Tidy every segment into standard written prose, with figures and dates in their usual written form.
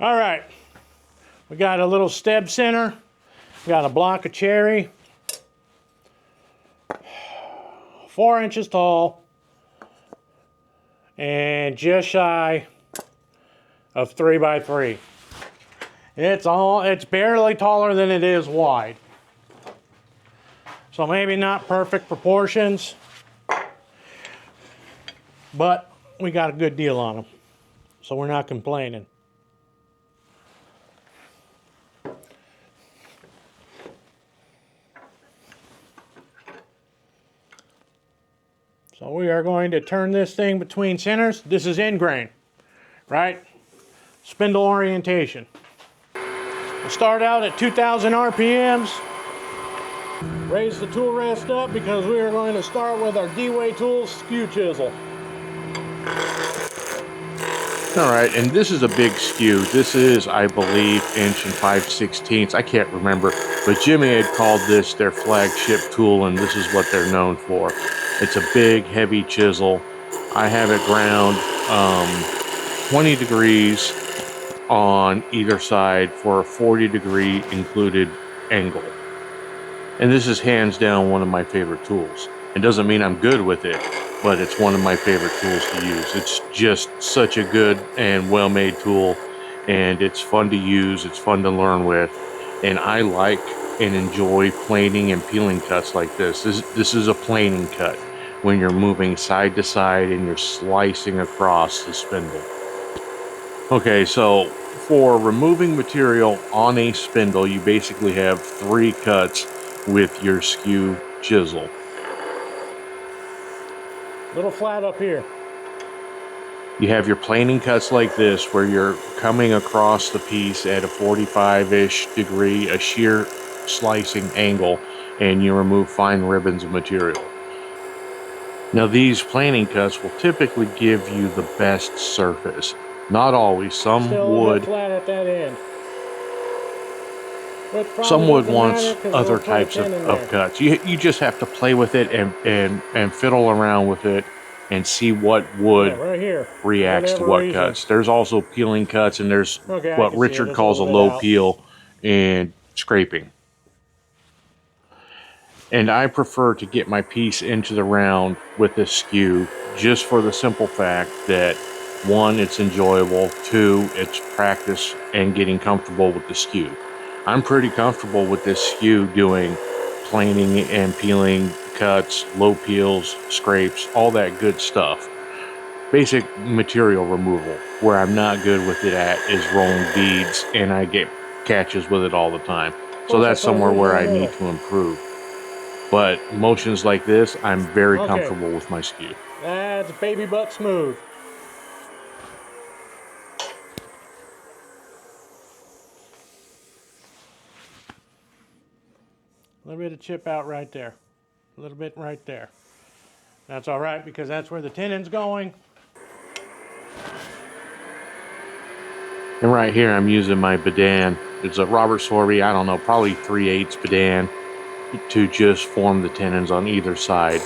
All right, we got a little steb center, we got a block of cherry, 4 inches tall, and just shy of 3 by 3. It's barely taller than it is wide. So maybe not perfect proportions, but we got a good deal on them. So we're not complaining. So we are going to turn this thing between centers. This is end grain, right? Spindle orientation. We'll start out at 2,000 RPMs. Raise the tool rest up because we are going to start with our D-Way tools skew chisel. All right, and this is a big skew. This is, I believe, 1 5/16. I can't remember, but Jimmy had called this their flagship tool, and this is what they're known for. It's a big, heavy chisel. I have it ground 20 degrees on either side for a 40-degree included angle. And this is hands down one of my favorite tools. It doesn't mean I'm good with it, but it's one of my favorite tools to use. It's just such a good and well-made tool, and it's fun to use, it's fun to learn with, and I like and enjoy planing and peeling cuts like this. This is a planing cut when you're moving side to side and you're slicing across the spindle. Okay, so for removing material on a spindle, you basically have 3 cuts with your skew chisel. Little flat up here. You have your planing cuts like this where you're coming across the piece at a 45-ish degree, a shear slicing angle, and you remove fine ribbons of material. Now these planing cuts will typically give you the best surface. Not always, some would. Flat at that end. Some would want other types of cuts. You just have to play with it and fiddle around with it and see what wood reacts to what cuts. There's also peeling cuts, and there's what Richard calls a low peel and scraping. And I prefer to get my piece into the round with this skew just for the simple fact that 1, it's enjoyable, 2, it's practice and getting comfortable with the skew. I'm pretty comfortable with this skew doing planing and peeling cuts, low peels, scrapes, all that good stuff. Basic material removal. Where I'm not good with it at is rolling beads, and I get catches with it all the time. So that's somewhere where I need to improve. But motions like this, I'm very comfortable with my skew. That's baby butt smooth. A little bit of chip out right there. A little bit right there. That's all right because that's where the tenon's going. And right here I'm using my Bedan. It's a Robert Sorby, I don't know, probably 3/8 Bedan to just form the tenons on either side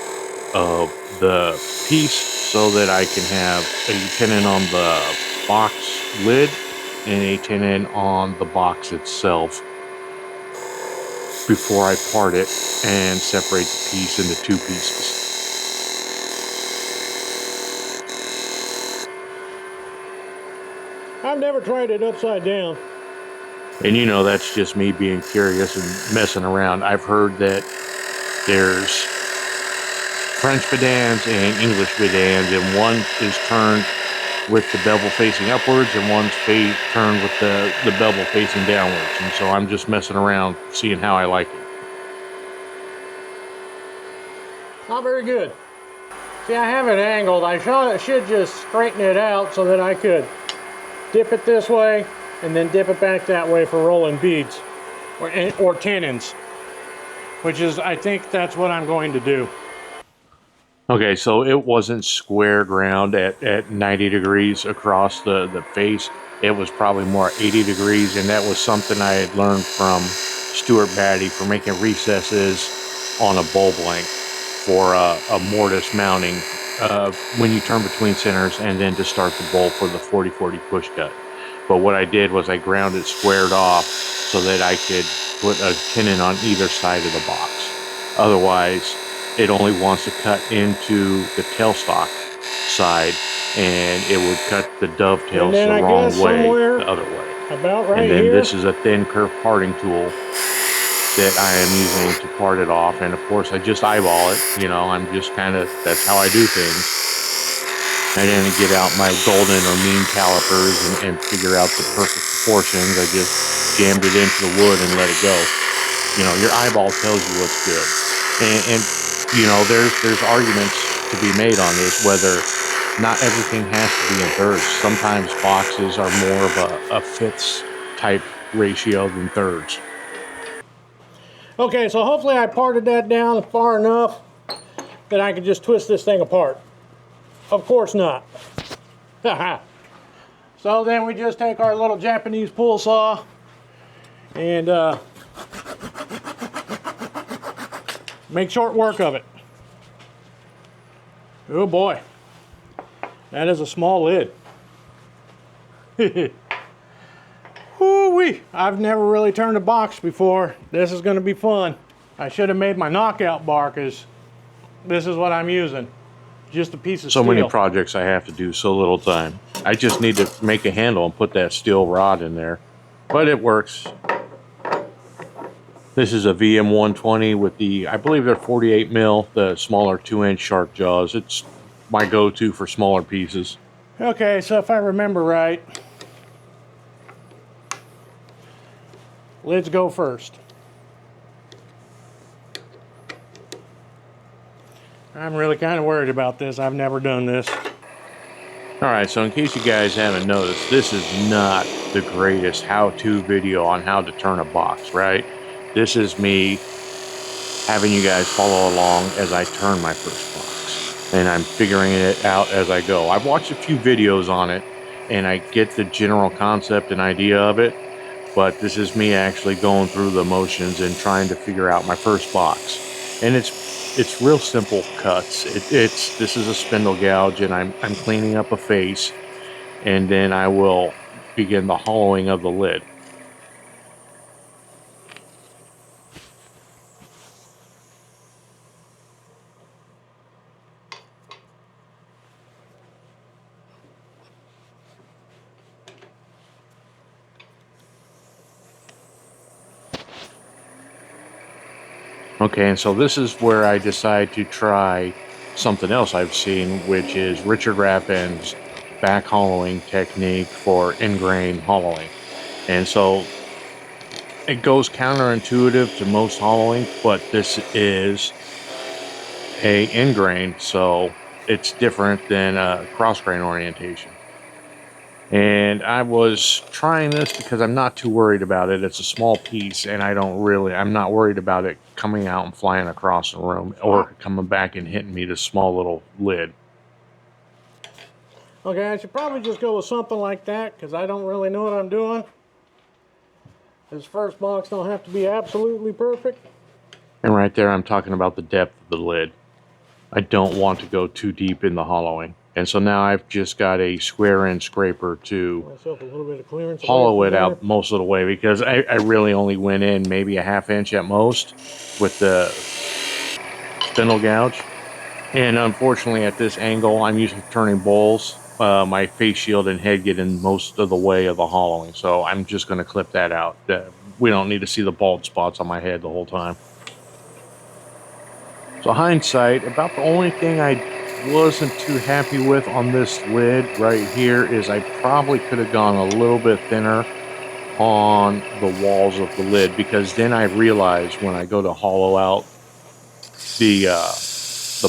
of the piece so that I can have a tenon on the box lid and a tenon on the box itself before I part it and separate the piece into 2 pieces. I've never tried it upside down. And you know, that's just me being curious and messing around. I've heard that there's French Bedans and English Bedans, and one is turned with the bevel facing upwards and one's turned with the bevel facing downwards. And so I'm just messing around, seeing how I like it. Not very good. See, I have it angled. I should just straighten it out so that I could dip it this way and then dip it back that way for rolling beads or tenons, which is, I think that's what I'm going to do. Okay, so it wasn't square ground at 90 degrees across the face. It was probably more 80 degrees, and that was something I had learned from Stuart Batty for making recesses on a bulb length for a mortise mounting when you turn between centers, and then to start the bulb for the 40-40 push cut. But what I did was I ground it squared off so that I could put a tenon on either side of the box. Otherwise, it only wants to cut into the tailstock side, and it would cut the dovetails then the I wrong guess way, somewhere the other way. about right And then here. this is a thin kerf parting tool that I am using to part it off. And of course, I just eyeball it. You know, I'm just kind of, that's how I do things. I didn't get out my golden or mean calipers and figure out the perfect proportions. I just jammed it into the wood and let it go. You know, your eyeball tells you what's good. And you know, there's arguments to be made on this, whether not everything has to be in thirds. Sometimes boxes are more of a fifths type ratio than thirds. Okay, so hopefully I parted that down far enough that I could just twist this thing apart. Of course not. So then we just take our little Japanese pull saw and make short work of it. Oh boy, that is a small lid. Whoo-wee. I've never really turned a box before. This is going to be fun. I should have made my knockout bar because this is what I'm using. Just a piece of steel. So many projects I have to do, so little time. I just need to make a handle and put that steel rod in there. But it works. This is a VM120 with the, I believe they're 48 mil, the smaller 2-inch shark jaws. It's my go-to for smaller pieces. Okay, so if I remember right, lids go first. I'm really kind of worried about this. I've never done this. Alright, so in case you guys haven't noticed, this is not the greatest how-to video on how to turn a box, right? This is me having you guys follow along as I turn my first box. And I'm figuring it out as I go. I've watched a few videos on it, and I get the general concept and idea of it, but this is me actually going through the motions and trying to figure out my first box. And it's real simple cuts. This is a spindle gouge, and I'm cleaning up a face, and then I will begin the hollowing of the lid. Okay, and so this is where I decide to try something else I've seen, which is Richard Rappin's back hollowing technique for in-grain hollowing. And so it goes counterintuitive to most hollowing, but this is a in-grain, so it's different than a cross-grain orientation. And I was trying this because I'm not too worried about it. It's a small piece, and I'm not worried about it coming out and flying across the room or coming back and hitting me this small little lid. Okay, I should probably just go with something like that because I don't really know what I'm doing. This first box don't have to be absolutely perfect. And right there, I'm talking about the depth of the lid. I don't want to go too deep in the hollowing. And so now I've just got a square inch scraper to Myself a little bit of clearance hollow it out most of the way, because I really only went in maybe a ½ inch at most with the spindle gouge. And unfortunately at this angle, I'm used to turning bowls. My face shield and head get in most of the way of the hollowing. So I'm just going to clip that out. We don't need to see the bald spots on my head the whole time. So hindsight, about the only thing I wasn't too happy with on this lid right here is I probably could have gone a little bit thinner on the walls of the lid, because then I realized when I go to hollow out the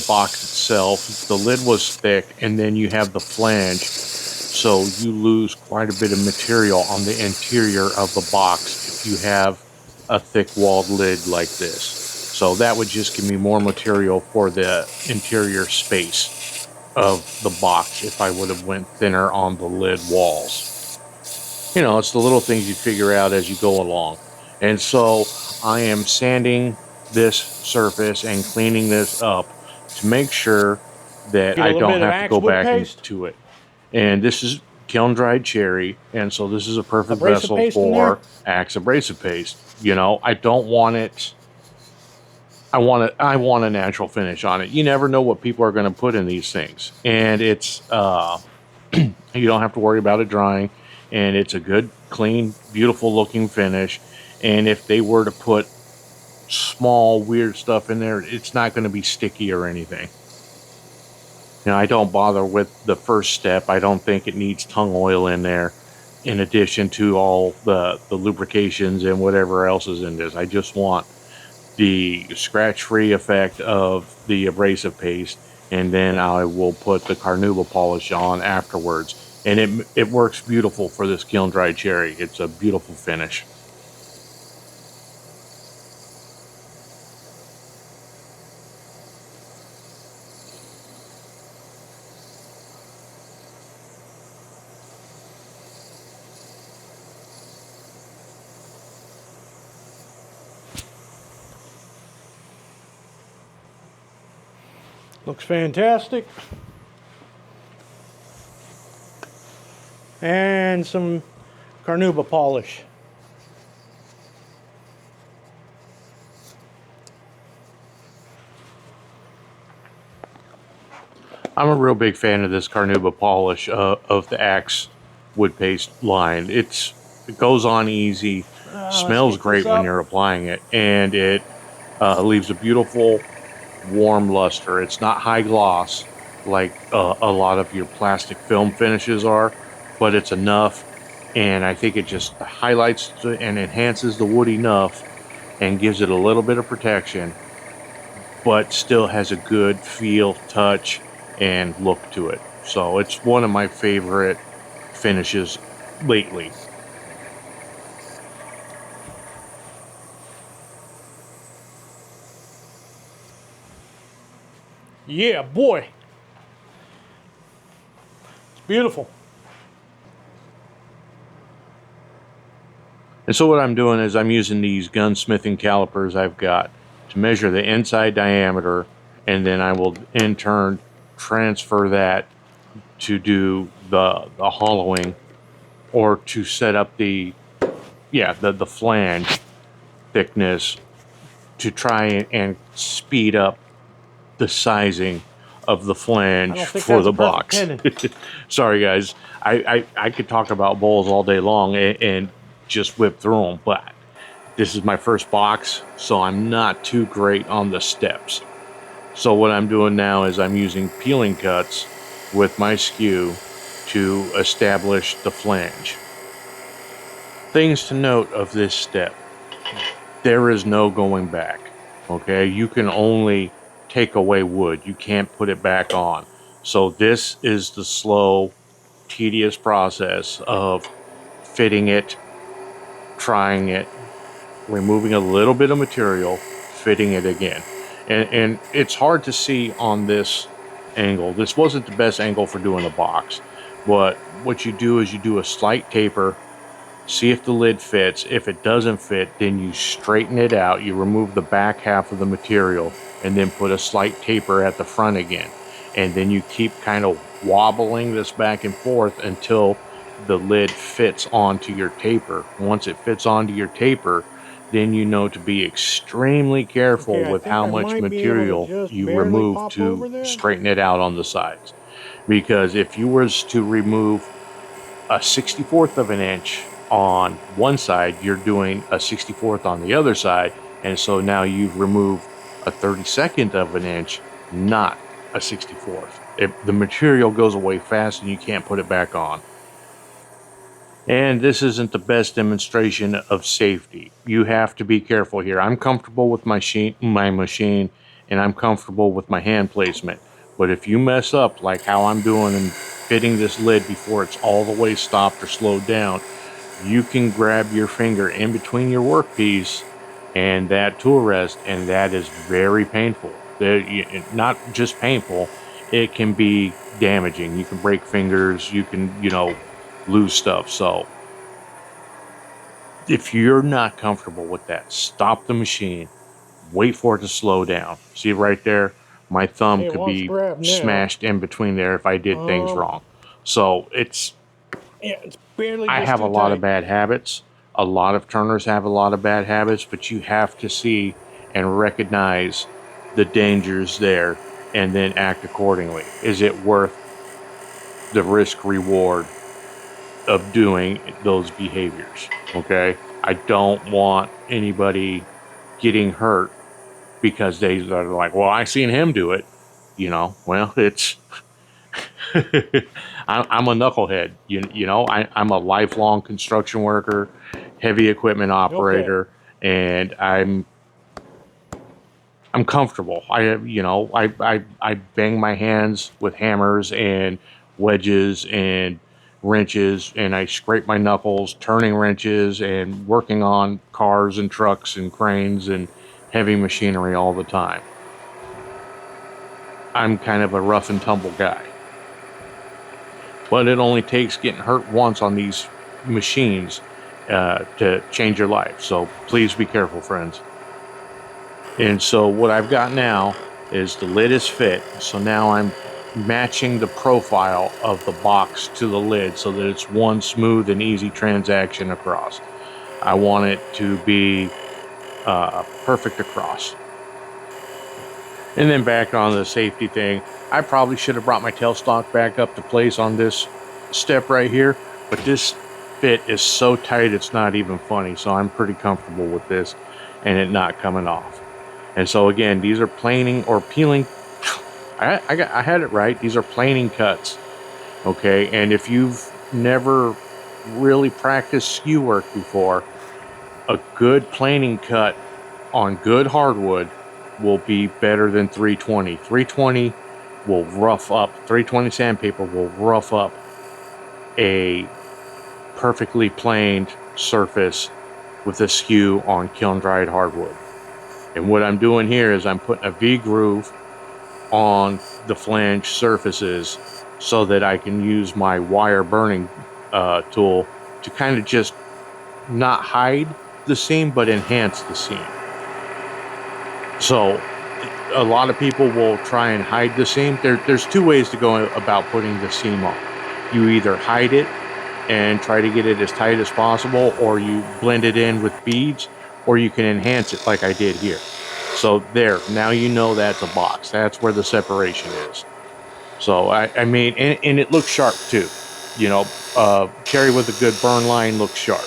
box itself, the lid was thick, and then you have the flange, so you lose quite a bit of material on the interior of the box if you have a thick walled lid like this. So that would just give me more material for the interior space of the box if I would have went thinner on the lid walls. You know, it's the little things you figure out as you go along. And so I am sanding this surface and cleaning this up to make sure that I don't have to go back into it. And this is kiln dried cherry, and so this is a perfect Abrasive vessel paste in there? for Axe abrasive paste. You know, I don't want it. I want a natural finish on it. You never know what people are going to put in these things, and it's you don't have to worry about it drying, and it's a good, clean, beautiful looking finish. And if they were to put small weird stuff in there, it's not going to be sticky or anything. Now, I don't bother with the first step. I don't think it needs tung oil in there, in addition to all the lubrications and whatever else is in this. I just want the scratch-free effect of the abrasive paste, and then I will put the carnauba polish on afterwards. And it works beautiful for this kiln dried cherry. It's a beautiful finish. Looks fantastic. And some carnauba polish. I'm a real big fan of this carnauba polish of the Axe wood paste line. It goes on easy, smells great when you're applying it, and it leaves a beautiful warm luster. It's not high gloss like a lot of your plastic film finishes are, but it's enough, and I think it just highlights and enhances the wood enough and gives it a little bit of protection, but still has a good feel, touch, and look to it. So it's one of my favorite finishes lately. Yeah, boy. It's beautiful. And so what I'm doing is I'm using these gunsmithing calipers I've got to measure the inside diameter, and then I will in turn transfer that to do the hollowing, or to set up the flange thickness, to try and speed up the sizing of the flange for the box. Sorry guys, I could talk about bowls all day long and just whip through them, but this is my first box, so I'm not too great on the steps. So what I'm doing now is I'm using peeling cuts with my skew to establish the flange. Things to note of this step: there is no going back. Okay, you can only take away wood, you can't put it back on. So this is the slow, tedious process of fitting it, trying it, removing a little bit of material, fitting it again. And it's hard to see on this angle. This wasn't the best angle for doing a box, but what you do is you do a slight taper, see if the lid fits. If it doesn't fit, then you straighten it out, you remove the back half of the material, and then put a slight taper at the front again. And then you keep kind of wobbling this back and forth until the lid fits onto your taper. Once it fits onto your taper, then you know to be extremely careful with how much material you remove to straighten it out on the sides. Because if you was to remove a 64th of an inch on one side, you're doing a 64th on the other side, and so now you've removed a 32nd of an inch, not a 64th. The material goes away fast and you can't put it back on. And this isn't the best demonstration of safety. You have to be careful here. I'm comfortable with my machine, and I'm comfortable with my hand placement. But if you mess up like how I'm doing and fitting this lid before it's all the way stopped or slowed down, you can grab your finger in between your workpiece and that tool rest, and that is very painful. Not just painful, it can be damaging. You can break fingers, you can, lose stuff. So if you're not comfortable with that, stop the machine, wait for it to slow down. See right there, my thumb could be smashed in between there if I did things wrong. So it's Yeah, it's barely I just have a too lot of tight. bad habits. A lot of turners have a lot of bad habits, but you have to see and recognize the dangers there and then act accordingly. Is it worth the risk reward of doing those behaviors? Okay. I don't want anybody getting hurt because they are like, well, I seen him do it. Well, it's I'm a knucklehead. I'm a lifelong construction worker, heavy equipment Okay. operator, and I'm comfortable. I bang my hands with hammers and wedges and wrenches, and I scrape my knuckles turning wrenches and working on cars and trucks and cranes and heavy machinery all the time. I'm kind of a rough and tumble guy. But it only takes getting hurt once on these machines to change your life. So please be careful, friends. And so what I've got now is the lid is fit. So now I'm matching the profile of the box to the lid so that it's one smooth and easy transaction across. I want it to be perfect across. And then back on the safety thing, I probably should have brought my tailstock back up to place on this step right here, but this fit is so tight it's not even funny. So I'm pretty comfortable with this and it not coming off. And so again, these are planing or peeling. I had it right. These are planing cuts. Okay. And if you've never really practiced skew work before, a good planing cut on good hardwood will be better than 320. 320 will rough up, 320 sandpaper will rough up a perfectly planed surface with a skew on kiln dried hardwood. And what I'm doing here is I'm putting a V groove on the flange surfaces so that I can use my wire burning tool to kind of just not hide the seam but enhance the seam. So a lot of people will try and hide the seam. There's two ways to go about putting the seam on. You either hide it and try to get it as tight as possible, or you blend it in with beads, or you can enhance it like I did here. So there, now you know that's a box. That's where the separation is. So I mean, and it looks sharp too. Cherry with a good burn line looks sharp.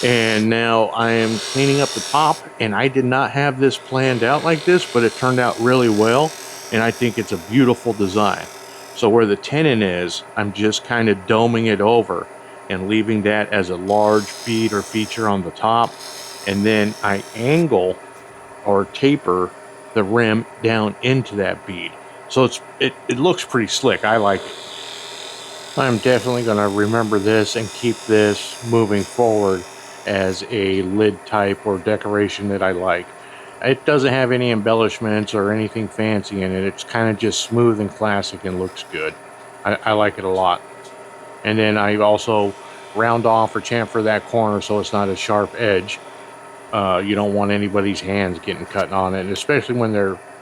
And now I am cleaning up the top, and I did not have this planned out like this, but it turned out really well, and I think it's a beautiful design. So where the tenon is, I'm just kind of doming it over and leaving that as a large bead or feature on the top, and then I angle or taper the rim down into that bead. So it looks pretty slick. I like it. I'm definitely going to remember this and keep this moving forward as a lid type or decoration that I like. It doesn't have any embellishments or anything fancy in it. It's kind of just smooth and classic and looks good. I like it a lot. And then I also round off or chamfer that corner so it's not a sharp edge. You don't want anybody's hands getting cut on it, especially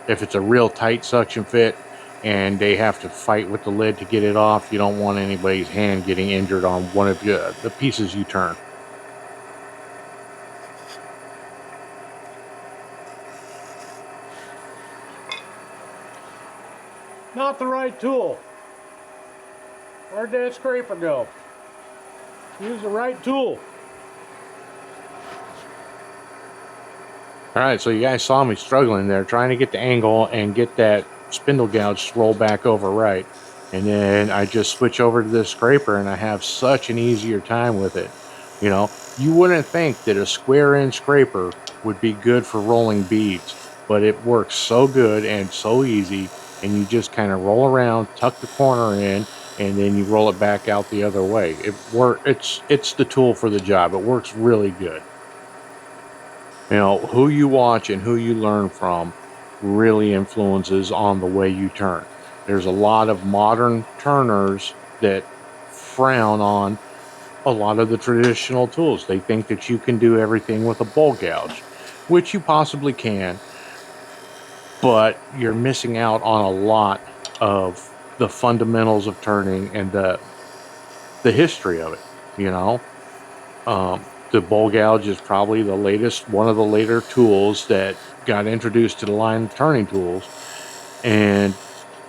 if it's a real tight suction fit and they have to fight with the lid to get it off. You don't want anybody's hand getting injured on one of the pieces you turn. Not the right tool. Where'd that scraper go? Use the right tool. All right, so you guys saw me struggling there, trying to get the angle and get that spindle gouge to roll back over right. And then I just switch over to this scraper and I have such an easier time with it. You wouldn't think that a square inch scraper would be good for rolling beads, but it works so good and so easy. And you just kind of roll around, tuck the corner in, and then you roll it back out the other way. It's the tool for the job. It works really good. Who you watch and who you learn from really influences on the way you turn. There's a lot of modern turners that frown on a lot of the traditional tools. They think that you can do everything with a bowl gouge, which you possibly can, but you're missing out on a lot of the fundamentals of turning and the the history of it, you know. The bowl gouge is probably the latest, one of the later tools that got introduced to the line of turning tools. And,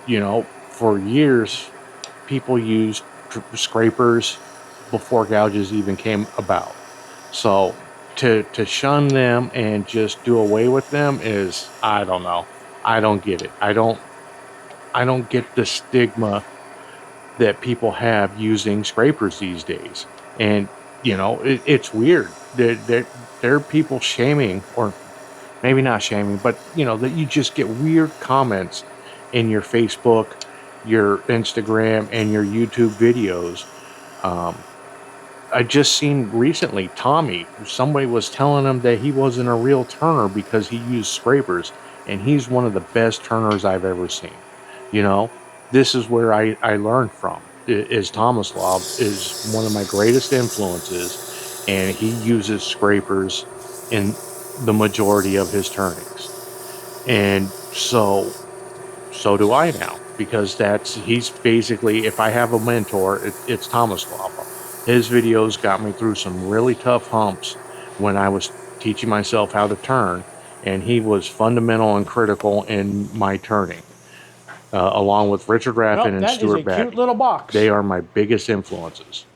you know, for years, people used scrapers before gouges even came about. So to shun them and just do away with them is, I don't know. I don't get it. I don't get the stigma that people have using scrapers these days. And, you know, it's weird. There are people shaming, or maybe not shaming, but, you know, that you just get weird comments in your Facebook, your Instagram, and your YouTube videos. I just seen recently, Tommy, somebody was telling him that he wasn't a real turner because he used scrapers, and he's one of the best turners I've ever seen. You know, this is where I learned from. Is Tomislav is one of my greatest influences, and he uses scrapers in the majority of his turnings. And so do I now, because he's basically, if I have a mentor, it's Tomislav. His videos got me through some really tough humps when I was teaching myself how to turn, and he was fundamental and critical in my turning, along with Richard Raffin and Stuart That is a cute little box. They are my biggest influences.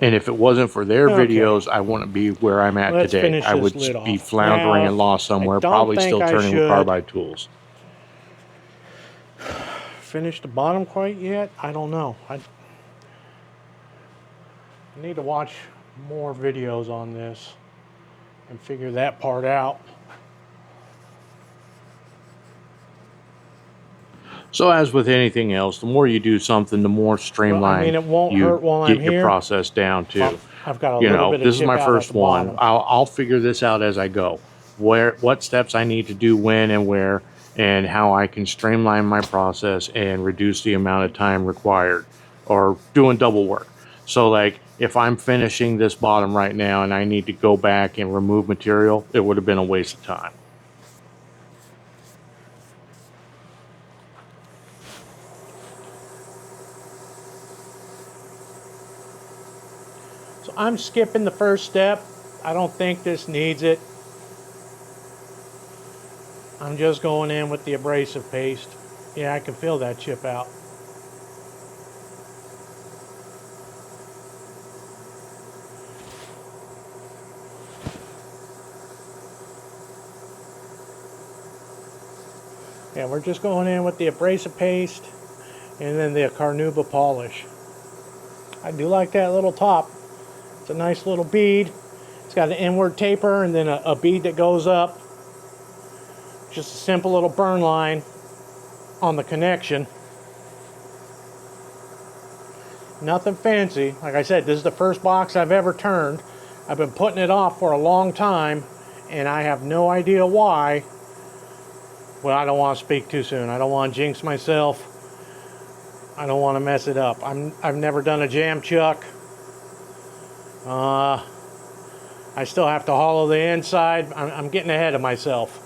And if it wasn't for their videos, I wouldn't be where I'm at today. I would be floundering and lost somewhere, probably still turning with carbide tools. Finish the bottom quite yet? I don't know. I need to watch more videos on this and figure that part out. So as with anything else, the more you do something, the more streamlined it won't hurt while I'm get your process down to. I've got a little bit of this is chip my out first at the one. bottom. I'll figure this out as I go. What steps I need to do when and where, and how I can streamline my process and reduce the amount of time required, or doing double work. So like, if I'm finishing this bottom right now and I need to go back and remove material, it would have been a waste of time. So I'm skipping the first step. I don't think this needs it. I'm just going in with the abrasive paste. Yeah, I can feel that chip out. Yeah, we're just going in with the abrasive paste and then the carnauba polish. I do like that little top. It's a nice little bead. It's got an inward taper and then a bead that goes up. Just a simple little burn line on the connection. Nothing fancy. Like I said, this is the first box I've ever turned. I've been putting it off for a long time, and I have no idea why. Well, I don't want to speak too soon. I don't want to jinx myself. I don't want to mess it up. I've never done a jam chuck. I still have to hollow the inside. I'm getting ahead of myself.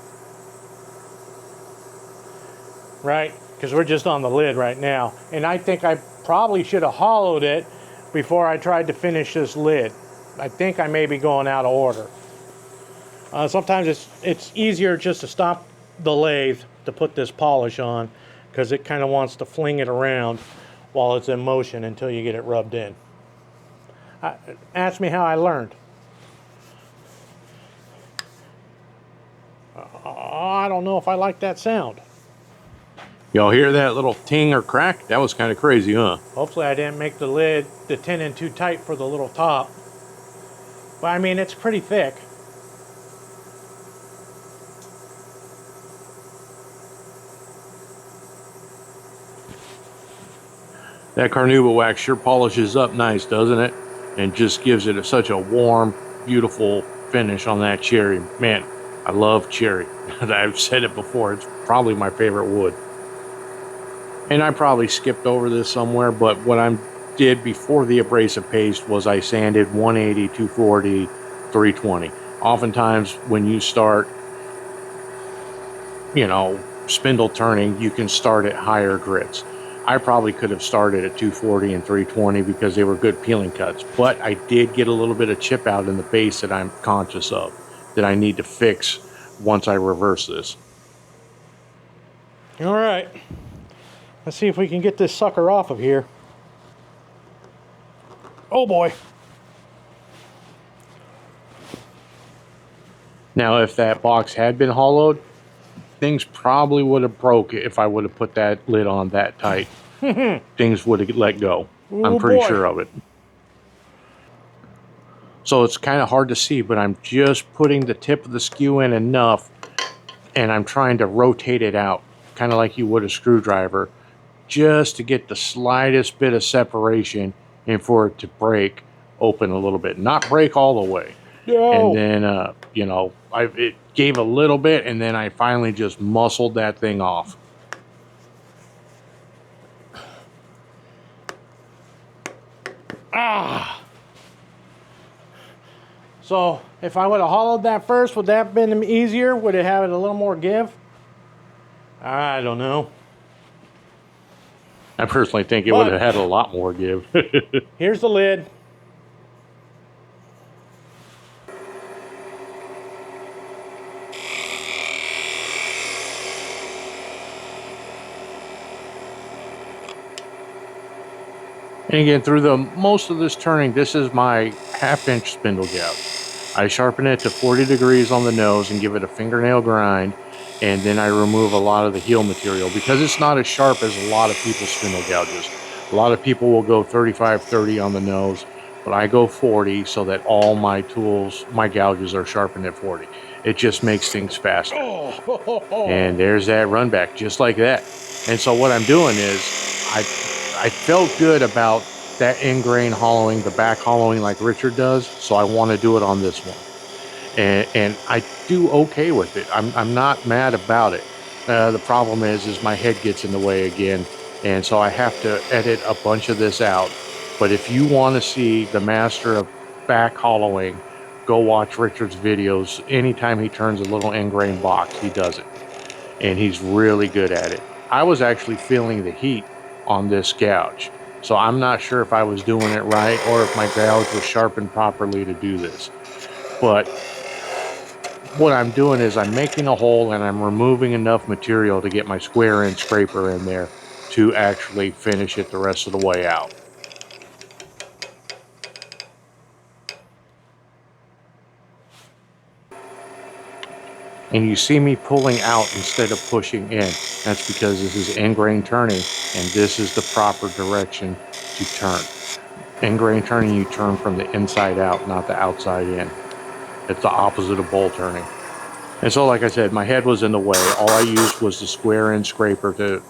Right? Because we're just on the lid right now. And I think I probably should have hollowed it before I tried to finish this lid. I think I may be going out of order. Sometimes it's easier just to stop the lathe to put this polish on, because it kind of wants to fling it around while it's in motion until you get it rubbed in. Ask me how I learned. I don't know if I like that sound. Y'all hear that little ting or crack? That was kind of crazy, huh? Hopefully I didn't make the lid, the tenon, too tight for the little top. But I mean, it's pretty thick. That carnauba wax sure polishes up nice, doesn't it? And just gives it such a warm, beautiful finish on that cherry. Man, I love cherry. I've said it before, it's probably my favorite wood. And I probably skipped over this somewhere, but what I did before the abrasive paste was I sanded 180, 240, 320. Oftentimes when you start, spindle turning, you can start at higher grits. I probably could have started at 240 and 320 because they were good peeling cuts. But I did get a little bit of chip out in the base that I'm conscious of, that I need to fix once I reverse this. All right. Let's see if we can get this sucker off of here. Oh boy. Now, if that box had been hollowed, things probably would have broke if I would have put that lid on that tight. Things would have let go. I'm Oh pretty boy. sure of it. So it's kind of hard to see, but I'm just putting the tip of the skew in enough, and I'm trying to rotate it out, kind of like you would a screwdriver, just to get the slightest bit of separation and for it to break open a little bit. Not break all the way. No. And then, you know, it gave a little bit, and then I finally just muscled that thing off. Ah. So if I would have hollowed that first, would that have been easier? Would it have it a little more give? I don't know. I personally think it would have had a lot more give. Here's the lid. And again, through the most of this turning, this is my 1/2 inch spindle gouge. I sharpen it to 40 degrees on the nose and give it a fingernail grind, and then I remove a lot of the heel material because it's not as sharp as a lot of people's spindle gouges. A lot of people will go 35-30 on the nose, but I go 40 so that all my tools, my gouges are sharpened at 40. It just makes things faster. And there's that run back, just like that. And so what I'm doing is I felt good about that end grain hollowing, the back hollowing like Richard does, so I want to do it on this one. And I do okay with it. I'm not mad about it. The problem is my head gets in the way again, and so I have to edit a bunch of this out. But if you want to see the master of back hollowing, go watch Richard's videos. Anytime he turns a little end grain box, he does it. And he's really good at it. I was actually feeling the heat on this gouge, so I'm not sure if I was doing it right or if my gouge was sharpened properly to do this. But what I'm doing is I'm making a hole and I'm removing enough material to get my square end scraper in there to actually finish it the rest of the way out. And you see me pulling out instead of pushing in. That's because this is end grain turning, and this is the proper direction to turn. End grain turning, you turn from the inside out, not the outside in. It's the opposite of bowl turning. And so, like I said, my head was in the way. All I used was the square end scraper to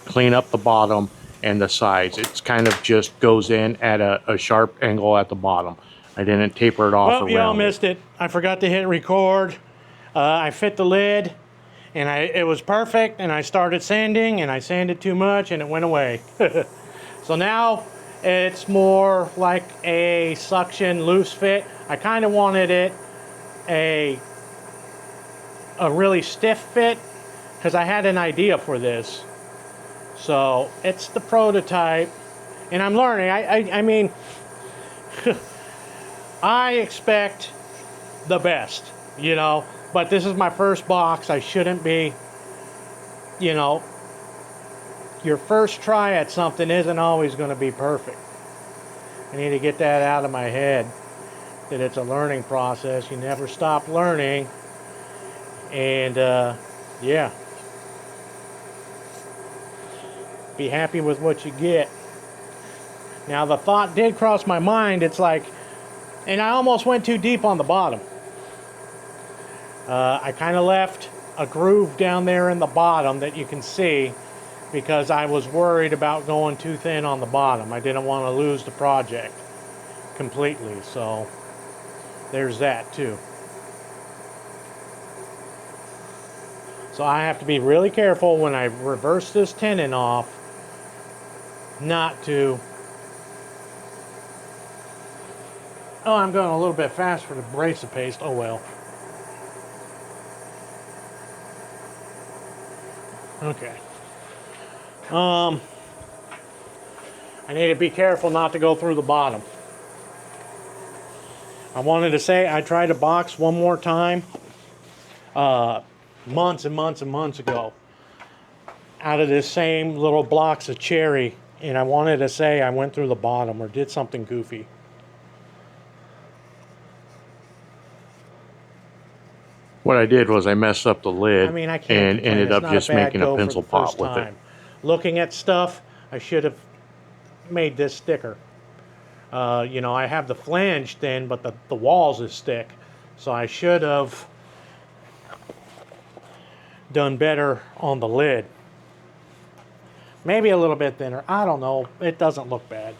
clean up the bottom and the sides. It's kind of just goes in at a sharp angle at the bottom. I didn't taper it off Well, around y'all missed it. I forgot to hit record. I fit the lid, and it was perfect, and I started sanding, and I sanded too much, and it went away. So now it's more like a suction loose fit. I kind of wanted it a really stiff fit because I had an idea for this. So it's the prototype, and I'm learning. I mean, I expect the best, you know, but this is my first box. I shouldn't be, you know, your first try at something isn't always going to be perfect. I need to get that out of my head, that it's a learning process. You never stop learning. And yeah, be happy with what you get. Now the thought did cross my mind. It's like, and I almost went too deep on the bottom. I kind of left a groove down there in the bottom that you can see because I was worried about going too thin on the bottom. I didn't want to lose the project completely, so there's that too. So I have to be really careful when I reverse this tenon off not to... Oh, I'm going a little bit fast for the abrasive paste. Oh well. Okay. I need to be careful not to go through the bottom. I wanted to say I tried to box one more time months and months and months ago out of this same little blocks of cherry, and I wanted to say I went through the bottom or did something goofy. What I did was I messed up the lid I mean, I can't and complain. ended It's up not just a bad making a go for pencil the pot first with it. time. Looking at stuff, I should have made this thicker. You know, I have the flange thin, but the walls is thick. So I should have done better on the lid. Maybe a little bit thinner. I don't know. It doesn't look bad.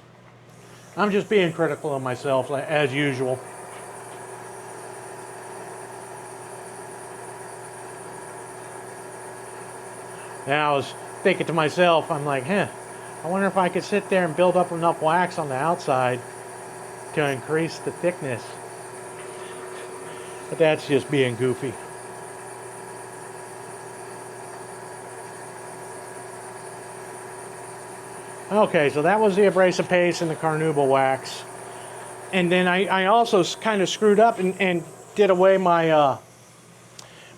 I'm just being critical of myself as usual. And I was thinking to myself, I'm like, I wonder if I could sit there and build up enough wax on the outside to increase the thickness. But that's just being goofy. Okay, so that was the abrasive paste and the carnauba wax. And then I also kind of screwed up and did away my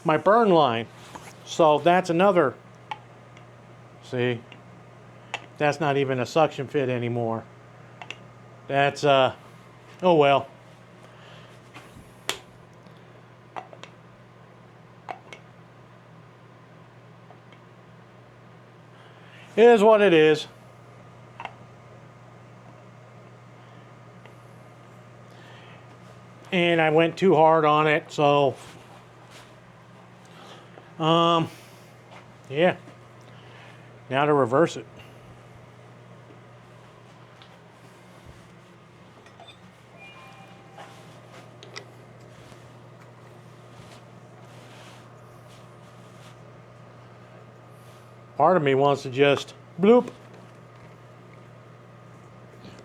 my burn line. So that's another, see, that's not even a suction fit anymore. That's, oh well. It is what it is. And I went too hard on it, so yeah. Now to reverse it. Part of me wants to just bloop.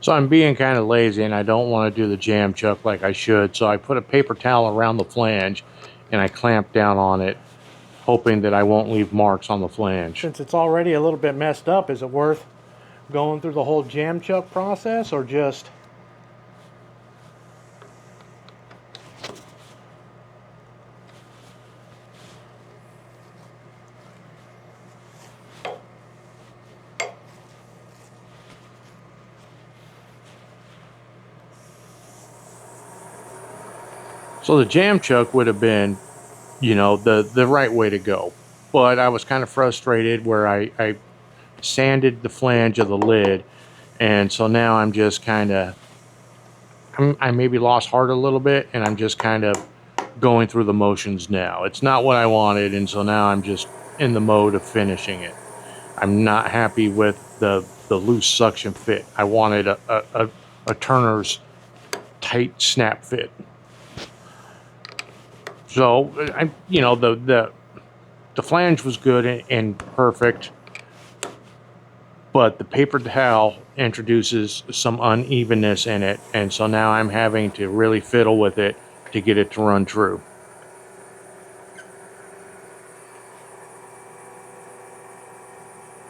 So I'm being kind of lazy and I don't want to do the jam chuck like I should. So I put a paper towel around the flange and I clamped down on it, hoping that I won't leave marks on the flange. Since it's already a little bit messed up, is it worth going through the whole jam chuck process or just... So the jam chuck would have been, you know, the right way to go. But I was kind of frustrated where I sanded the flange of the lid. And so now I'm just kind of, I maybe lost heart a little bit and I'm just kind of going through the motions now. It's not what I wanted. And so now I'm just in the mode of finishing it. I'm not happy with the loose suction fit. I wanted a turner's tight snap fit. So you know, the flange was good and perfect, but the paper towel introduces some unevenness in it, and so now I'm having to really fiddle with it to get it to run true.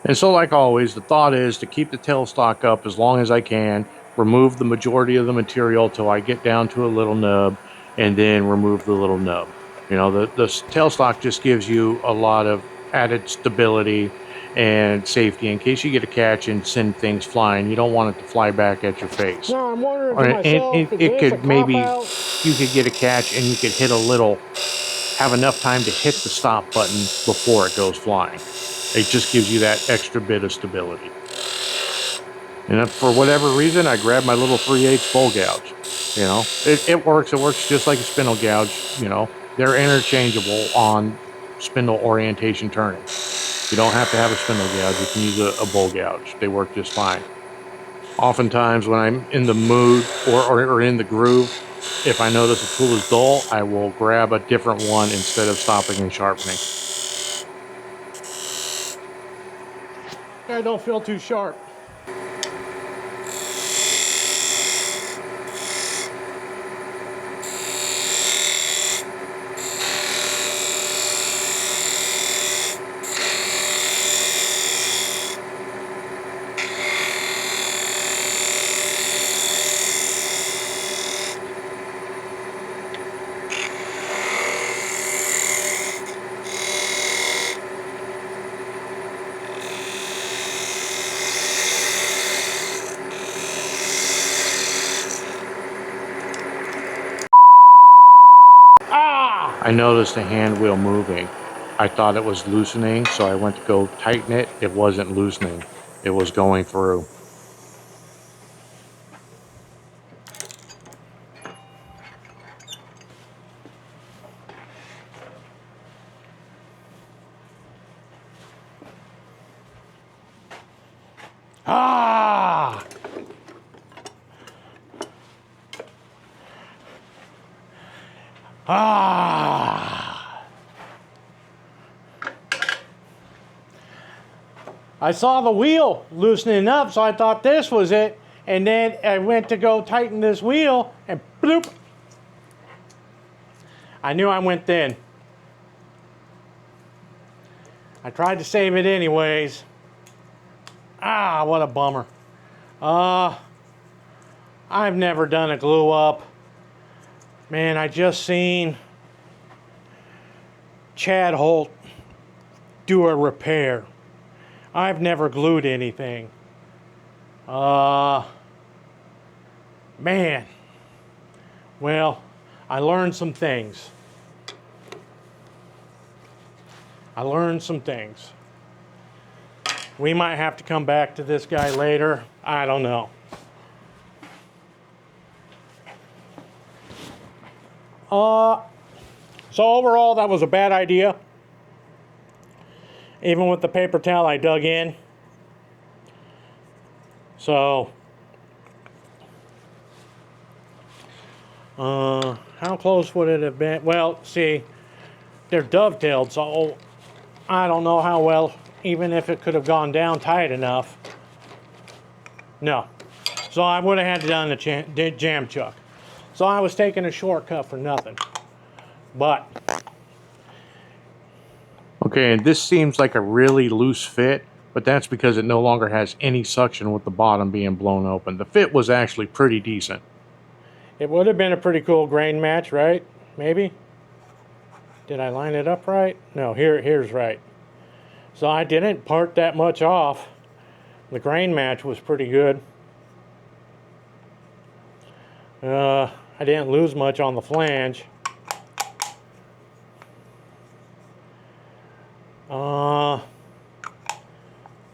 And so, like always, the thought is to keep the tailstock up as long as I can, remove the majority of the material till I get down to a little nub, and then remove the little nub. You know, the tailstock just gives you a lot of added stability and safety in case you get a catch and send things flying. You don't want it to fly back at your face. No, I'm wondering to myself, it could maybe, you could get a catch and you could hit a little, have enough time to hit the stop button before it goes flying. It just gives you that extra bit of stability. And for whatever reason, I grabbed my little 3/8 bowl gouge. You know, it works. It works just like a spindle gouge. You know, they're interchangeable on spindle orientation turning. You don't have to have a spindle gouge. You can use a bowl gouge. They work just fine. Oftentimes when I'm in the mood or in the groove, if I notice a tool is dull, I will grab a different one instead of stopping and sharpening. I don't feel too sharp. I noticed the hand wheel moving. I thought it was loosening, so I went to go tighten it. It wasn't loosening. It was going through. Ah! Ah! I saw the wheel loosening up, so I thought this was it. And then I went to go tighten this wheel, and bloop! I knew I went thin. I tried to save it anyways. Ah, what a bummer. I've never done a glue up. Man, I just seen Chad Holt do a repair. I've never glued anything. Man. Well, I learned some things. We might have to come back to this guy later. I don't know. So overall, that was a bad idea. Even with the paper towel I dug in. So, how close would it have been? Well, see, they're dovetailed, so I don't know how well, even if it could have gone down tight enough. No. So I would have had to done the jam chuck. So I was taking a shortcut for nothing. But Okay, and this seems like a really loose fit, but that's because it no longer has any suction with the bottom being blown open. The fit was actually pretty decent. it would have been a pretty cool grain match, right? Maybe? Did I line it up right? No, here's right. So I didn't part that much off. The grain match was pretty good. I didn't lose much on the flange.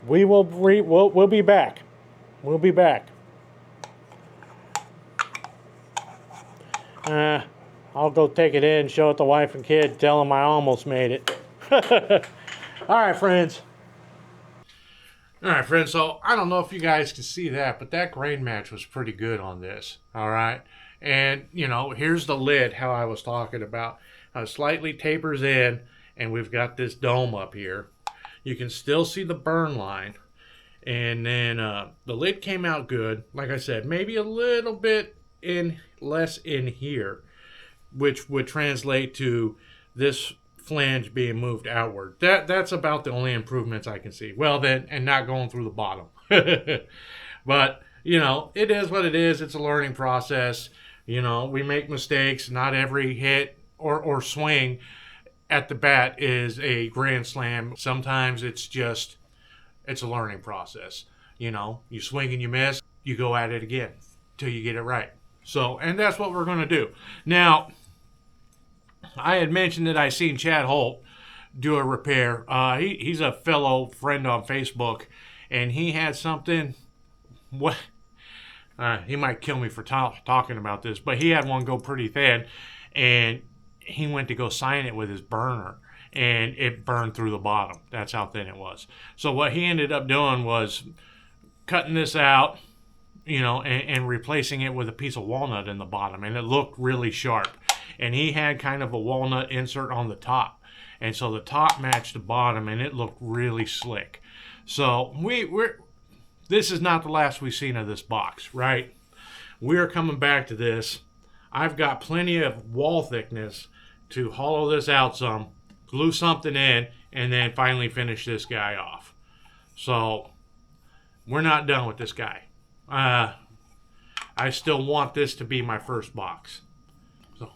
We'll be back. We'll be back. I'll go take it in, show it to wife and kid, tell them I almost made it. All right, friends. So I don't know if you guys can see that, but that grain match was pretty good on this. All right. And, you know, here's the lid, how I was talking about. Slightly tapers in, and we've got this dome up here. You can still see the burn line. And then the lid came out good. Like I said, maybe a little bit less in here, which would translate to this flange being moved outward. That's about the only improvements I can see. Well, then, and not going through the bottom. But, you know, it is what it is. It's a learning process. You know, we make mistakes. Not every hit or swing at the bat is a grand slam. Sometimes it's a learning process. You know, you swing and you miss, you go at it again till you get it right. So, and that's what we're going to do. Now, I had mentioned that I seen Chad Holt do a repair. He's a fellow friend on Facebook, and he had something. What? He might kill me for talking about this, but he had one go pretty thin, and he went to go sign it with his burner, and it burned through the bottom. That's how thin it was. So what he ended up doing was cutting this out, you know, and replacing it with a piece of walnut in the bottom, and it looked really sharp. And he had kind of a walnut insert on the top, and so the top matched the bottom, and it looked really slick. So this is not the last we've seen of this box, right? We're coming back to this. I've got plenty of wall thickness to hollow this out some, glue something in, and then finally finish this guy off. So we're not done with this guy. I still want this to be my first box. So,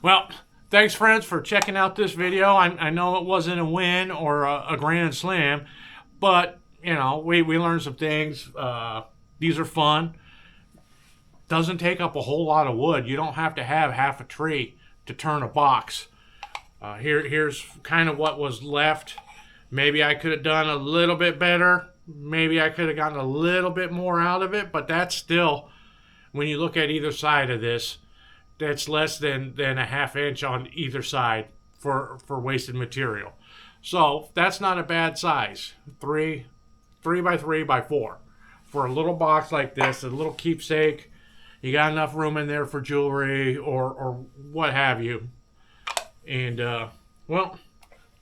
well, thanks friends for checking out this video. I know it wasn't a win or a grand slam, but you know, we learned some things. These are fun. Doesn't take up a whole lot of wood. You don't have to have half a tree to turn a box. Here's kind of what was left. Maybe I could have done a little bit better. Maybe I could have gotten a little bit more out of it, but that's still, when you look at either side of this, that's less than a ½ inch on either side for wasted material. So that's not a bad size. 3 by 3 by 4 for a little box like this, a little keepsake. You got enough room in there for jewelry or what have you. And well,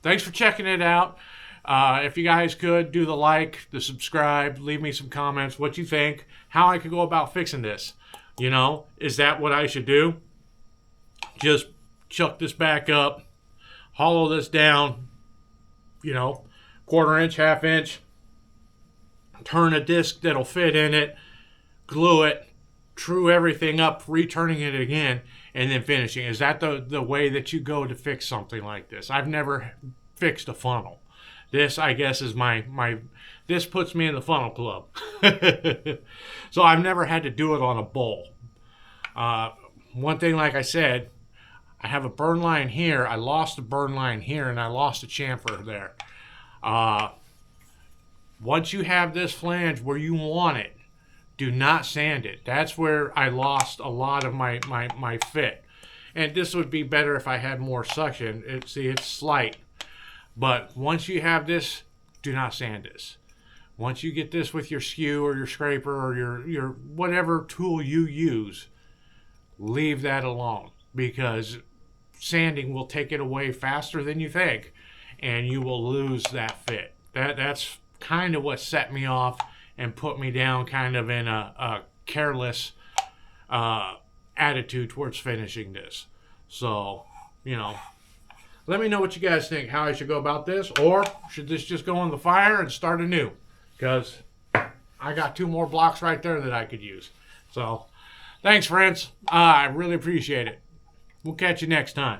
thanks for checking it out. If you guys could do the like, the subscribe, leave me some comments, what you think, how I could go about fixing this. You know, is that what I should do? Just chuck this back up, hollow this down, you know, 1/4 inch, ½ inch, turn a disc that'll fit in it, glue it, true everything up, returning it again, and then finishing. Is that the way that you go to fix something like this? I've never fixed a funnel. This, I guess, is this puts me in the funnel club. So I've never had to do it on a bowl. One thing, like I said, I have a burn line here. I lost a burn line here, and I lost a chamfer there. Once you have this flange where you want it, do not sand it. That's where I lost a lot of my fit. And this would be better if I had more suction. See, it's slight. But once you have this, do not sand this. Once you get this with your skew or your scraper or your whatever tool you use, leave that alone, because sanding will take it away faster than you think, and you will lose that fit. That's kind of what set me off and put me down kind of in a careless attitude towards finishing this. So, you know, let me know what you guys think, how I should go about this, or should this just go in the fire and start anew? Because I got 2 more blocks right there that I could use. So, thanks, friends. I really appreciate it. We'll catch you next time.